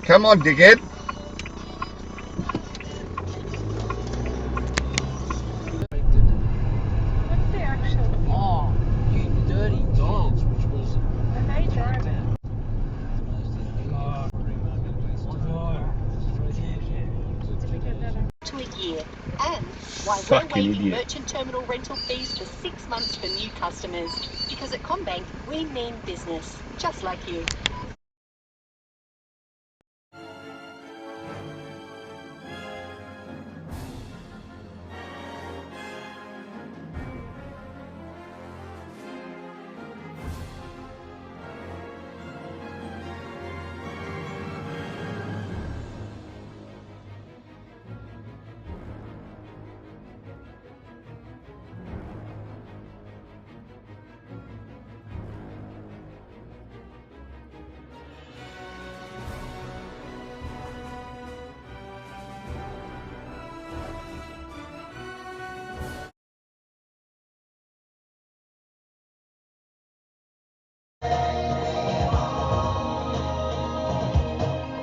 Come on, dickhead. What's the actual? Oh, you dirty dogs, which was. And they drive it. Did we get that? To a year, and why we're Fucking waiving idiot. merchant terminal rental fees for 6 months for new customers. Because at CommBank, we mean business, just like you.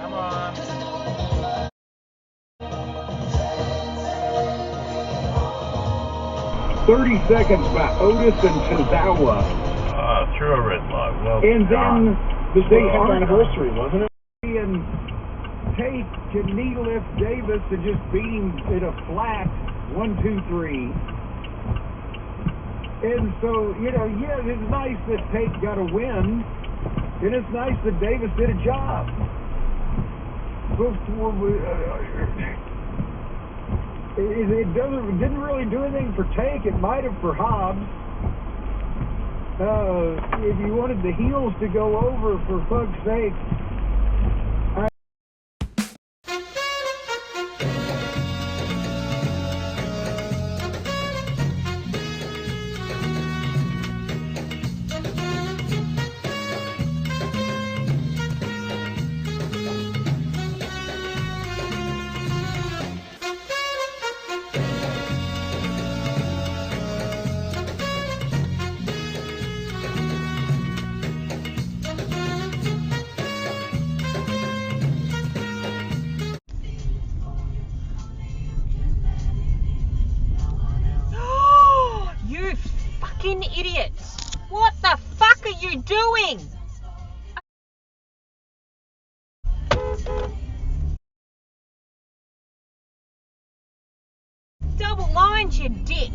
Come on. 30 seconds by Otis and Tozawa. Through a red light. Well And done. then the day Well anniversary, wasn't it? And Tate can knee lift Davis and just beat him in a flat 1, 2, 3. And so, yeah, it's nice that Tate got a win, and it's nice that Davis did a job. It didn't really do anything for Take. It might have for Hobbs. If you wanted the heels to go over, for fuck's sake. You fucking idiots! What the fuck are you doing? Double lines, you dick!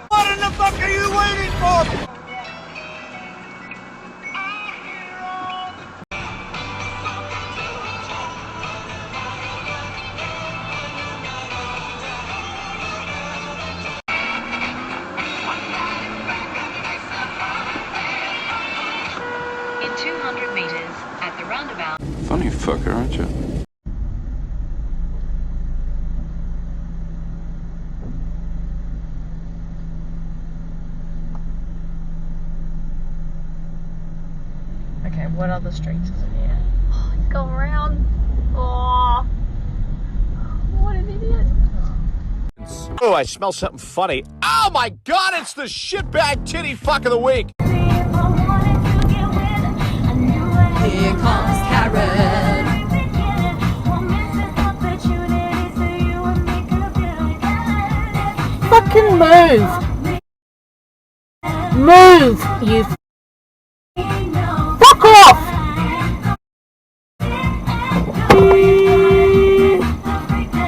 What in the fuck are you waiting for? In 200 meters, at the roundabout. Funny fucker, aren't you? Okay, what other streets is it here? Oh, he's going around. Oh, what an idiot. Oh, I smell something funny. Oh my god, it's the shitbag titty fuck of the week. Here comes Karen. Fucking move! Move, you fuck off!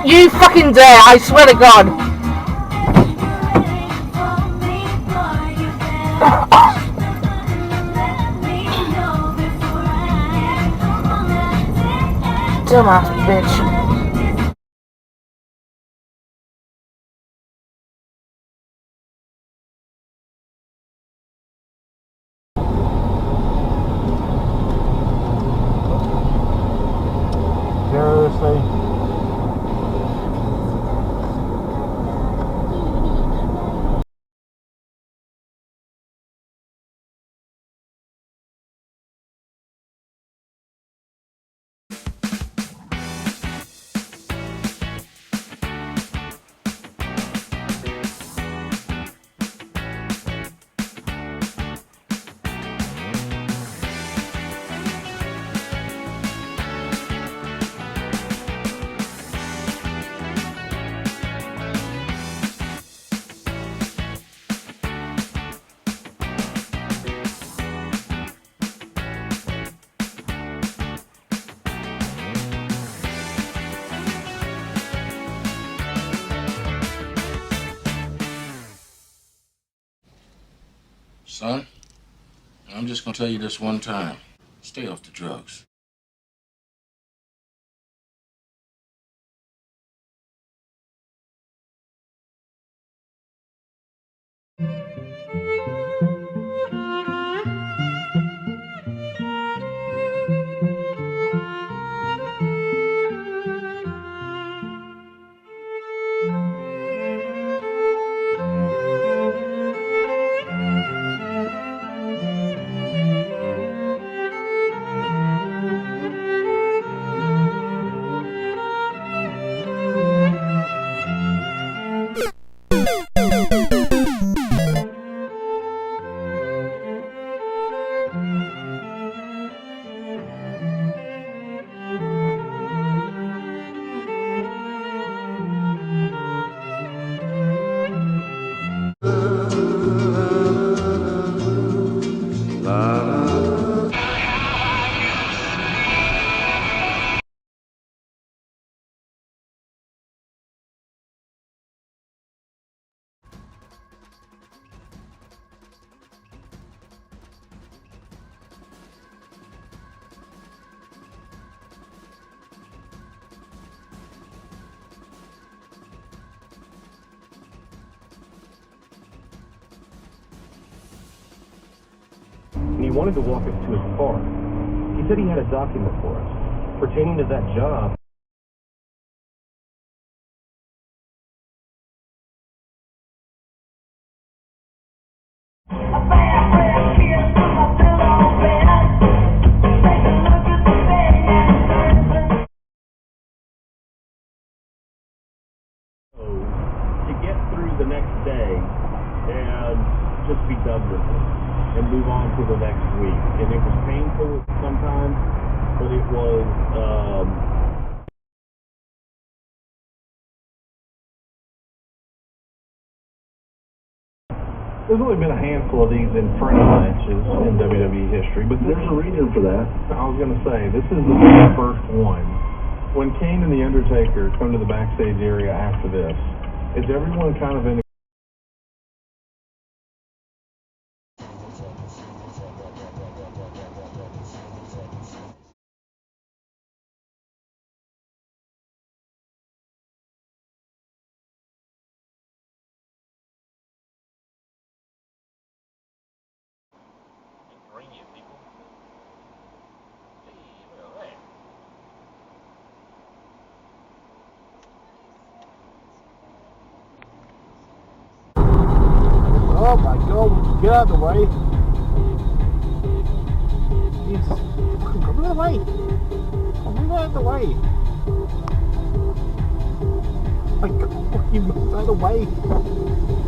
You fucking dare, I swear to God. Dumbass bitch. Son, I'm just gonna tell you this one time. Stay off the drugs. And he wanted to walk us to his car. He said he had a document for us pertaining to that job. To get through the next day and just be done with it and move on to the next week. And it was painful sometimes, but it was there's only been a handful of these Inferno matches in WWE history, but there's a reason for that. I was going to say, this is the very first one. When Kane and The Undertaker come to the backstage area after this, is everyone kind of in the Oh my God, get out of the way. Jeez. Come out of the way. Come out of the way. My God, you moved out of the way.